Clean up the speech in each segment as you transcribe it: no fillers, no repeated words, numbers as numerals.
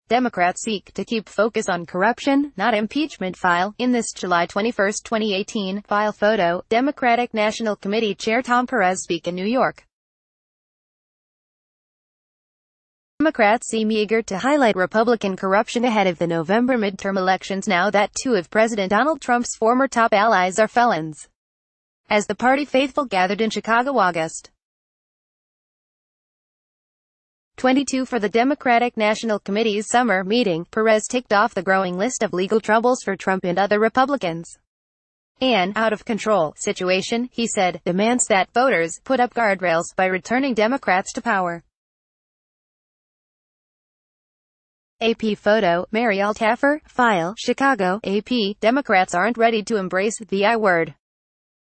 Democrats seek to keep focus on corruption, not impeachment file. In this July 21, 2018, file photo, Democratic National Committee Chair Tom Perez speak in New York. Democrats seem eager to highlight Republican corruption ahead of the November midterm elections now that two of President Donald Trump's former top allies are felons. As the party faithful gathered in Chicago August 22 for the Democratic National Committee's summer meeting, Perez ticked off the growing list of legal troubles for Trump and other Republicans. An out-of-control situation, he said, demands that voters put up guardrails by returning Democrats to power. AP photo, Mary Altaffer, file, Chicago, AP, Democrats aren't ready to embrace the I-word.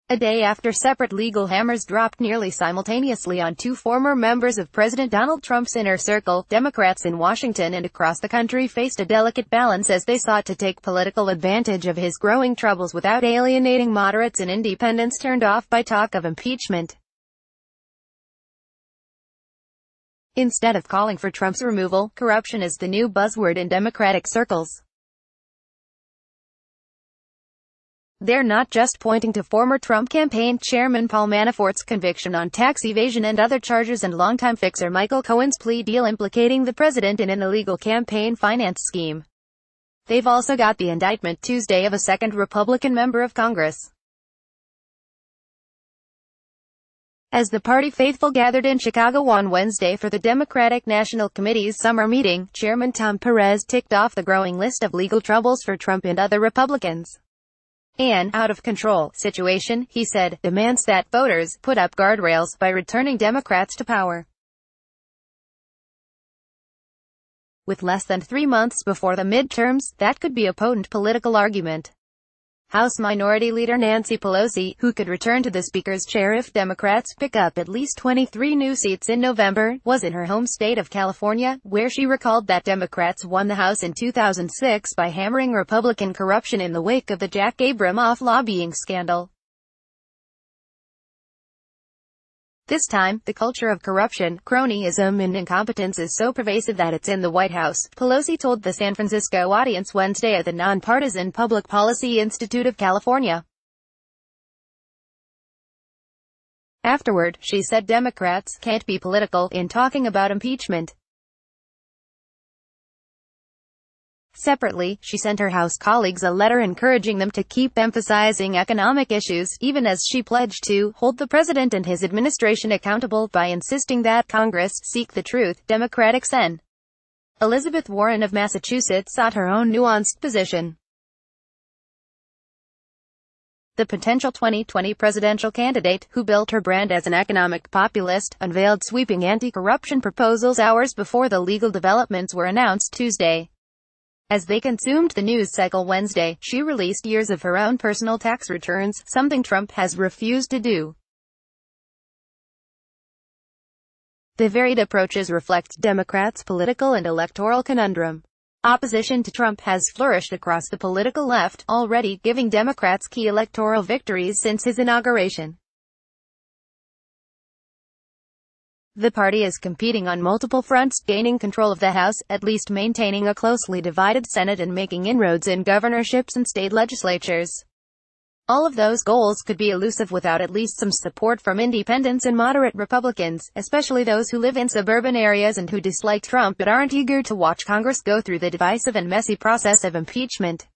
A day after separate legal hammers dropped nearly simultaneously on two former members of President Donald Trump's inner circle, Democrats in Washington and across the country faced a delicate balance as they sought to take political advantage of his growing troubles without alienating moderates and independents turned off by talk of impeachment. Instead of calling for Trump's removal, corruption is the new buzzword in Democratic circles. They're not just pointing to former Trump campaign chairman Paul Manafort's conviction on tax evasion and other charges and longtime fixer Michael Cohen's plea deal implicating the president in an illegal campaign finance scheme. They've also got the indictment Tuesday of a second Republican member of Congress. As the party faithful gathered in Chicago on Wednesday for the Democratic National Committee's summer meeting, Chairman Tom Perez ticked off the growing list of legal troubles for Trump and other Republicans. An out-of-control situation, he said, demands that voters put up guardrails by returning Democrats to power. With less than 3 months before the midterms, that could be a potent political argument. House Minority Leader Nancy Pelosi, who could return to the Speaker's chair if Democrats pick up at least 23 new seats in November, was in her home state of California, where she recalled that Democrats won the House in 2006 by hammering Republican corruption in the wake of the Jack Abramoff lobbying scandal. This time, the culture of corruption, cronyism and incompetence is so pervasive that it's in the White House, Pelosi told the San Francisco audience Wednesday at the nonpartisan Public Policy Institute of California. Afterward, she said Democrats can't be political in talking about impeachment. Separately, she sent her House colleagues a letter encouraging them to keep emphasizing economic issues, even as she pledged to hold the president and his administration accountable by insisting that Congress seek the truth. Democratic Sen. Elizabeth Warren of Massachusetts sought her own nuanced position. The potential 2020 presidential candidate, who built her brand as an economic populist, unveiled sweeping anti-corruption proposals hours before the legal developments were announced Tuesday. As they consumed the news cycle Wednesday, she released years of her own personal tax returns, something Trump has refused to do. The varied approaches reflect Democrats' political and electoral conundrum. Opposition to Trump has flourished across the political left, already giving Democrats key electoral victories since his inauguration. The party is competing on multiple fronts, gaining control of the House, at least maintaining a closely divided Senate and making inroads in governorships and state legislatures. All of those goals could be elusive without at least some support from independents and moderate Republicans, especially those who live in suburban areas and who dislike Trump but aren't eager to watch Congress go through the divisive and messy process of impeachment.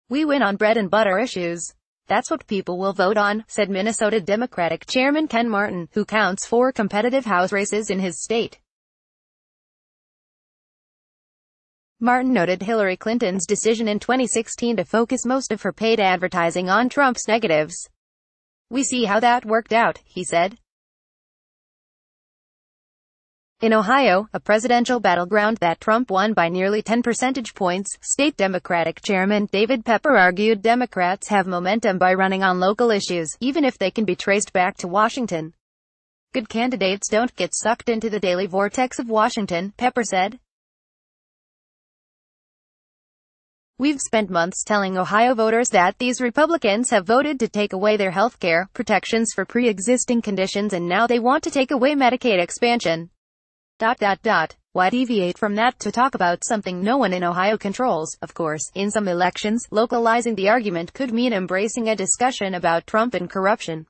We win on bread and butter issues. That's what people will vote on, said Minnesota Democratic Chairman Ken Martin, who counts 4 competitive House races in his state. Martin noted Hillary Clinton's decision in 2016 to focus most of her paid advertising on Trump's negatives. "We see how that worked out," he said. In Ohio, a presidential battleground that Trump won by nearly 10 percentage points, state Democratic Chairman David Pepper argued Democrats have momentum by running on local issues, even if they can be traced back to Washington. Good candidates don't get sucked into the daily vortex of Washington, Pepper said. We've spent months telling Ohio voters that these Republicans have voted to take away their health care protections for pre-existing conditions and now they want to take away Medicaid expansion. Why deviate from that to talk about something no one in Ohio controls? Of course, in some elections, localizing the argument could mean embracing a discussion about Trump and corruption.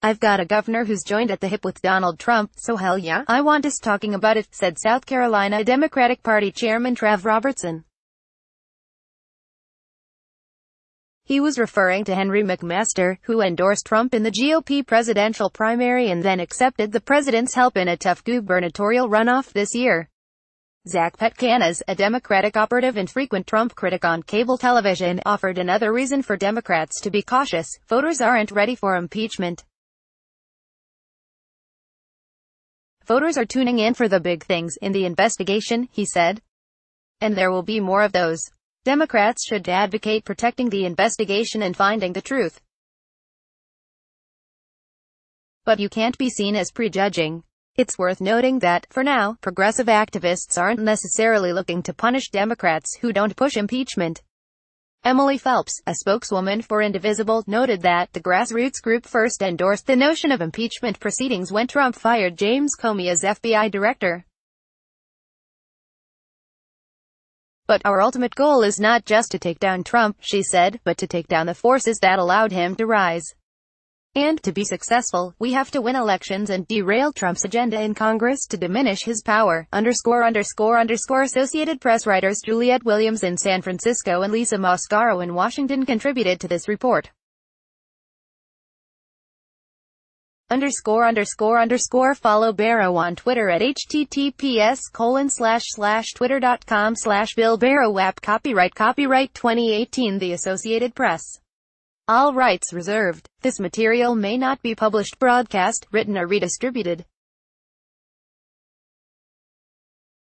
I've got a governor who's joined at the hip with Donald Trump, so hell yeah, I want us talking about it, said South Carolina Democratic Party Chairman Trav Robertson. He was referring to Henry McMaster, who endorsed Trump in the GOP presidential primary and then accepted the president's help in a tough gubernatorial runoff this year. Zach Petcanas, a Democratic operative and frequent Trump critic on cable television, offered another reason for Democrats to be cautious: voters aren't ready for impeachment. Voters are tuning in for the big things in the investigation, he said. And there will be more of those. Democrats should advocate protecting the investigation and finding the truth. But you can't be seen as prejudging. It's worth noting that, for now, progressive activists aren't necessarily looking to punish Democrats who don't push impeachment. Emily Phelps, a spokeswoman for Indivisible, noted that the grassroots group first endorsed the notion of impeachment proceedings when Trump fired James Comey as FBI director. But our ultimate goal is not just to take down Trump, she said, but to take down the forces that allowed him to rise. And, to be successful, we have to win elections and derail Trump's agenda in Congress to diminish his power. Associated Press writers Juliette Williams in San Francisco and Lisa Moscaro in Washington contributed to this report. Follow Barrow on Twitter at https://twitter.com/Bill Barrow app. Copyright 2018 The Associated Press. All rights reserved. This material may not be published, broadcast, written or redistributed.